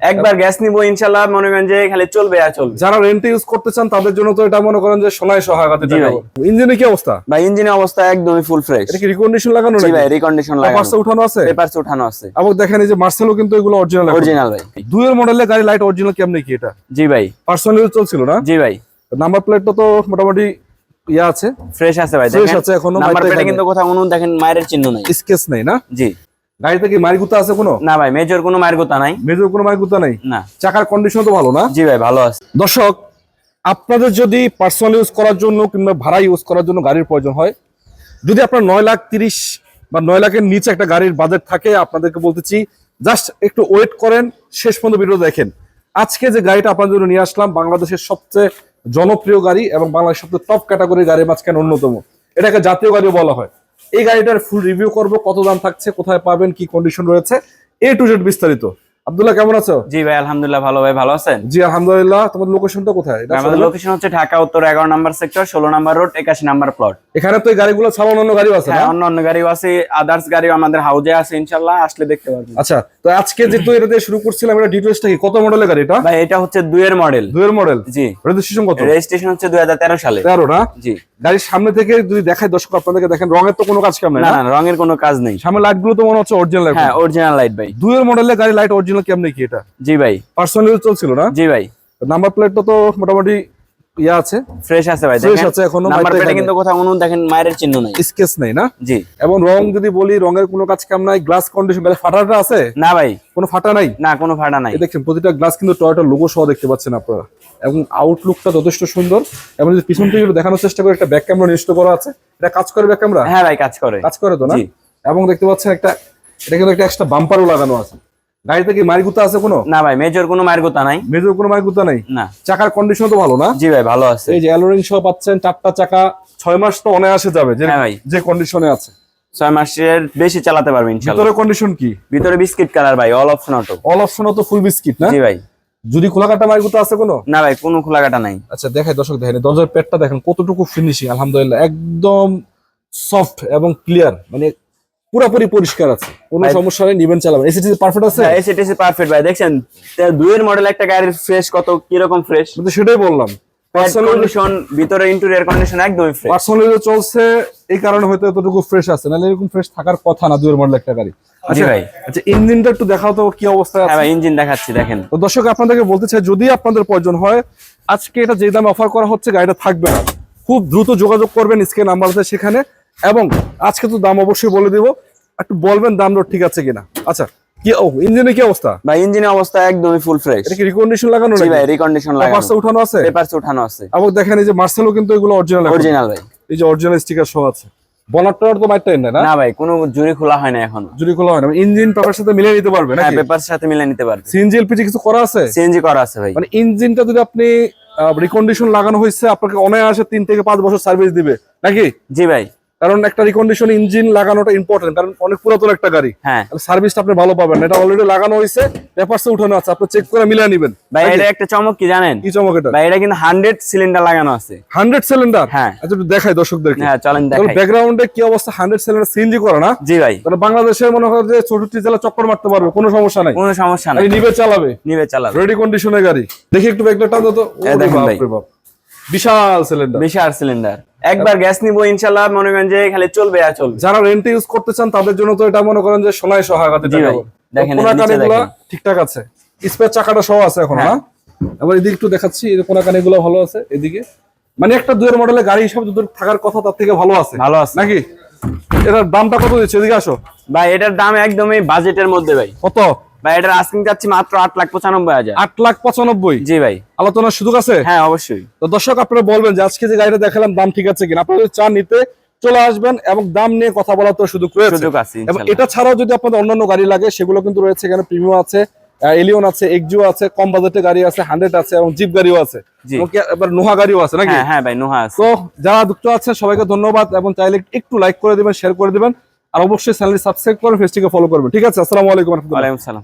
একবার গ্যাস নিবো ইনশাআল্লাহ, মনে করেন যে খালি চলবে আর চলবে। যারা রেন্টে ইউজ করতে চান তাদের জন্য তো এটা মনে করেন যে সোনায় সোহাগা। ইঞ্জিনের কি অবস্থা ভাই? ইঞ্জিনের অবস্থা একদমই ফুল ফ্রেশ। এটা কি রিকন্ডিশন লাগানো জি নাকি? ভাই, রিকন্ডিশন লাগানো। পেপারস উঠানো আছে? পেপারস উঠানো আছে। এবং দেখেন এই যে মার্সেলো কিন্তু এগুলো অরিজিনাল অরিজিনাল ভাই। দুইয়ের মডেলের গাড়ি লাইট অরিজিনাল কেমনে কি এটা? জি ভাই, পার্সোনালি ইউজ চলছিল না? জি ভাই। নাম্বার প্লেটটা তো মোটামুটি ইয়া আছে, ফ্রেশ আছে ভাই। ফ্রেশ আছে এখনো। নাম্বার প্লেটে কিন্তু কোথাও কোনো দেখেন মায়ের চিহ্ন নাই, স্কেচ নাই না? জি। গাড়িতে কি মায়ের গুতা আছে কোনো? না ভাই, মেজর কোনো মায়ের কথা নাই। মেজর কোনো মায়ের গুতা নাই না। চাকার কন্ডিশন তো ভালো না? জি ভাই, ভালো আছে। দর্শক, আপনাদের যদি পার্সোনাল ইউজ করার জন্য কিংবা ভাড়া ইউজ করার জন্য গাড়ির প্রয়োজন হয়, যদি আপনার 9,30,000 বা 9 লাখের নিচে একটা গাড়ির বাজেট থাকে, আপনাদেরকে বলতেছি জাস্ট একটু ওয়েট করেন, শেষ পর্যন্ত ভিডিও দেখেন। আজকে যে গাড়িটা আপনাদের জন্য নিয়ে আসলাম, বাংলাদেশের সবচেয়ে জনপ্রিয় গাড়ি এবং বাংলাদেশের সবচেয়ে টপ ক্যাটাগরির গাড়ির মাঝখানে অন্যতম, এটাকে জাতীয় গাড়িও বলা হয়। এই গাড়িটার ফুল রিভিউ করব, কত দাম থাকছে, কোথায় পাবেন, কি কন্ডিশন রয়েছে, A to Z বিস্তারিত। আব্দুল্লাহ কেমন আছো? জি ভাই, আলহামদুলিল্লাহ ভালো। ভাই ভালো আছেন? জি আলহামদুলিল্লাহ। তোমাদের লোকেশনটা কোথায়? আমাদের লোকেশন হচ্ছে ঢাকা উত্তর 11 নম্বর সেক্টর, 16 নম্বর রোড, 81 নম্বর প্লট। এখানে তো এই গাড়িগুলো ছাড়া অন্য গাড়িও আছে না? হ্যাঁ, অন্য গাড়িও আছে, আদার্স গাড়িও আমাদের হাউজে আছে, ইনশাআল্লাহ আসলে দেখতে পারবেন। আচ্ছা, তো আজকে যেহেতু এটা দিয়ে শুরু করছিলাম, এটা ডিটেইলসটা কি, কত মডেলের গাড়ি এটা? ভাই এটা হচ্ছে 2 এর মডেল। 2 এর মডেল? জি। রেজিস্ট্রেশন কত? রেজিস্ট্রেশন হচ্ছে 2013 সালে। 13 না? জি। গাড়ির সামনে থেকে যদি দেখাই দর্শক আপনাদেরকে, দেখেন রঙের তো কোনো কাজ কাম নাই না না? না, রঙের কোনো কাজ নেই। সামনে লাইট গুলো তো মনে হচ্ছে অরিজিনাল লাইট। হ্যাঁ, অরিজিনাল লাইট ভাই। 2 এর মডেলের গাড়ি লাইট অরিজিনাল কেমনে কি এটা? জি ভাই। পার্সোনালি ইউজ চলছিল না? জি ভাই। নাম্বার প্লেটটা তো মোটামুটি ইয়া আছে, ফ্রেশ আছে ভাই। ফ্রেশ দেখেন আছে এখনো। নাম্বার প্লেটে কিন্তু কোথাও কোনো দেখেন মায়ের চিহ্ন নাই, স্কেচ নাই না? জি। এবং রং যদি বলি, রঙের কোনো কাজ কাম নাই। গ্লাস কন্ডিশন, গাড়ি ফাটাটা আছে? না ভাই, কোনো ফাটা নাই। না কোনো ফাটা নাই। এই দেখেন প্রতিটা গ্লাস কিন্তু টয়োটা লোগো সহ দেখতে পাচ্ছেন আপনারা, এবং আউটলুকটা যথেষ্ট সুন্দর। এবং যদি পিছন থেকে একটু দেখানোর চেষ্টা করে, একটা ব্যাক ক্যামেরা নিশ্চিত করা আছে। এটা কাজ করে ব্যাক ক্যামেরা? হ্যাঁ ভাই, কাজ করে। কাজ করে তো না? জি। এবং দেখতে পাচ্ছেন এটা কিন্তু একটা এক্সট্রা বাম্পারও লাগানো আছে। গাড়িতে কি মায়ের গুতা আছে কোনো? না ভাই, মেজর কোনো মায়ের কথা নাই। মেজর কোনো মায়ের গুতা নাই? না। চাকার কন্ডিশন তো ভালো না? জি ভাই, ভালো আছে। এই যে অ্যালোরিং সহ পাচ্ছেন, 4টা চাকা, 6 মাস তো অনায়াসে যাবে হ্যাঁ ভাই। যে কন্ডিশনে আছে। 6 মাসের বেশি চালাতে পারবেন ইনশাআল্লাহ। ভিতরে কন্ডিশন কি? ভিতরে বিস্কিট কালার ভাই, all option auto. All option তো ফুল বিস্কিট না? জি ভাই। যদি খোলা কাটা মায়ের গুতা আছে কোনো? না ভাই, কোনো খোলা কাটা নাই। আচ্ছা দেখাই দর্শক, দেখেন দরজার পেটটা দেখেন কতটুকু ফিনিশিং, আলহামদুলিল্লাহ একদম সফট এবং ক্লিয়ার, মানে পুরোপুরি পরিষ্কার আছে, কোনো সমস্যা নেই, নিবেন চালাবেন। এসিটিসি পারফেক্ট আছে? হ্যাঁ, এসিটিসি পারফেক্ট ভাই। দেখছেন 2 এর মডেল একটা গাড়ির ফ্রেশ কত কি রকম ফ্রেশ, কিন্তু সেটাই বললাম, কন্ডিশন ভিতরে ইন্টেরিয়র কন্ডিশন একদমই ফ্রেশ। পার্সোনালি চলছে এই কারণে হয়তো এতটুকু ফ্রেশ আছে, নাহলে এরকম ফ্রেশ থাকার কথা না 2 এর মডেল একটা গাড়ি। জি ভাই। আচ্ছা ইঞ্জিনটা একটু দেখাও তো কি অবস্থায় হ্যাঁ আছে। ভাই, ইঞ্জিন দেখাচ্ছি দেখেন। তো দর্শক আপনাদেরকে বলতে চাই, যদি আপনাদের প্রয়োজন হয়, আজকে এটা যে দামে অফার করা হচ্ছে গাড়িটা থাকবে না, খুব দ্রুত যোগাযোগ করবেন, স্ক্রিন নাম্বার আছে সেখানে। এবং আজকে তো দাম অবশ্যই বলে দিব, একটু বলবেন দাম দর ঠিক আছে কিনা। আচ্ছা কি ইঞ্জিনের কি অবস্থা? ভাই ইঞ্জিনের অবস্থা একদমই ফুল ফ্রেশ। এটা কি রিকন্ডিশন লাগানো জি নাকি? ভাই, রিকন্ডিশন লাগানো। পেপারস উঠানো আছে? পেপারস উঠানো আছে। এবং দেখেন এই যে মার্সেলো কিন্তু এগুলো অরিজিনাল অরিজিনাল ভাই। এই যে অরিজিনাল স্টিকার সহ আছে। বনারটা তো মাইরটা না? না ভাই, কোনো জুরি খোলা হয় না এখনো। জুরি খোলা হয় না? ইঞ্জিন পেপারের সাথে মিলিয়ে নিতে পারবে হ্যাঁ, নাকি? পেপারস সাথে মিলিয়ে নিতে পারবে। সিএনজি এলপিজি কিছু করা আছে? সিএনজি করা আছে ভাই। মানে ইঞ্জিনটা যদি আপনি রিকন্ডিশন লাগানো হয়েছে, আপনাকে অনায়াসে 3 থেকে 5 বছর সার্ভিস দিবে নাকি? জি ভাই। কারণ একটা রিকন্ডিশন ইঞ্জিন লাগানোটা ইম্পর্টেন্ট, কারণ অনেক পুরাতন একটা গাড়ি। হ্যাঁ, সার্ভিসটা আপনি ভালো পাবেন। এটা অলরেডি লাগানো হয়েছে, পেপারসে উঠানো আছে, আপনি চেক করে মিলিয়ে নেবেন। ভাই এটা একটা চমক কি জানেন? কি চমক এটা? ভাই এটা কিন্তু 100 সিলিন্ডার লাগানো আছে। 100 সিলিন্ডার? হ্যাঁ। আচ্ছা একটু দেখাই দর্শকদেরকে। হ্যাঁ চলেন দেখাই। ব্যাকগ্রাউন্ডে কি অবস্থা, 100 সিলিন্ডার সিএনজি করা না? জি ভাই। তাহলে বাংলাদেশের মনে হয় যে 64 জেলা চক্কর মারতে পারবে, কোনো সমস্যা নাই। কোনো সমস্যা নাই। এই নিবে চালাবে, নিবে চালাবে। রেডি কন্ডিশনের গাড়ি। দেখি একটু ব্যাকটা টান দাও তো। দেখেন ভাই, বিশাল সিলিন্ডার, বিশাল সিলিন্ডার। একবার গ্যাস নিবো ইনশাআল্লাহ, মনে করেন যে খালি চলবে আর চলবে। যারা রেন্টে ইউজ করতে চান তাদের জন্য তো এটা মনে করেন যে সোনায় সোহাগা। জি ভাই, দেখেন কোনাকানিগুলো ঠিকঠাক আছে, স্পেয়ার চাকাটা সহ আছে এখন না? আবার এদিকে একটু দেখাচ্ছি, এই কোনাকানিগুলো ভালো আছে এদিকে, মানে একটা 2 এর মডেলের গাড়ি হিসাবে যত থাকার কথা তার থেকে ভালো আছে। ভালো আছে নাকি? এটার দামটা কত দিচ্ছে? এদিকে আসো ভাই। এটার দাম একদমই বাজেটের মধ্যে ভাই। কত ভাই? এটার আস্কিং যাচ্ছে মাত্র 8,95,000। 8,95,000? জি ভাই। আলোচনার সুযোগ আছে? হ্যাঁ অবশ্যই। তো দর্শক আপনারা বলবেন যে আজকে যে গাড়িটা দেখালাম দাম ঠিক আছে কিনা। আপনারা যদি চান নিতে, চলে আসবেন এবং দাম নিয়ে কথা বলার তো সুযোগ রয়েছে। সুযোগ আছে এবং ইনশাআল্লাহ। এটা ছাড়াও যদি আপনাদের অন্যান্য গাড়ি লাগে, সেগুলো কিন্তু রয়েছে এখানে। প্রিমিয়াম আছে, এলিয়ন আছে, এক্সিও আছে, কম বাজেটের গাড়ি আছে, 100 আছে, এবং জিপ গাড়িও আছে, এবার নোহা গাড়িও আছে নাকি? হ্যাঁ ভাই, নোহা আছে। তো যারা যুক্ত আছে সবাইকে ধন্যবাদ, এবং চাইলে একটু লাইক করে দিবেন, শেয়ার করে দিবেন, আর অবশ্যই চ্যানেলটি সাবস্ক্রাইব করে ফেসটিকে ফলো করবেন। ঠিক আছে, আসসালামু আলাইকুম। ওয়ালাইকুম আসসালাম।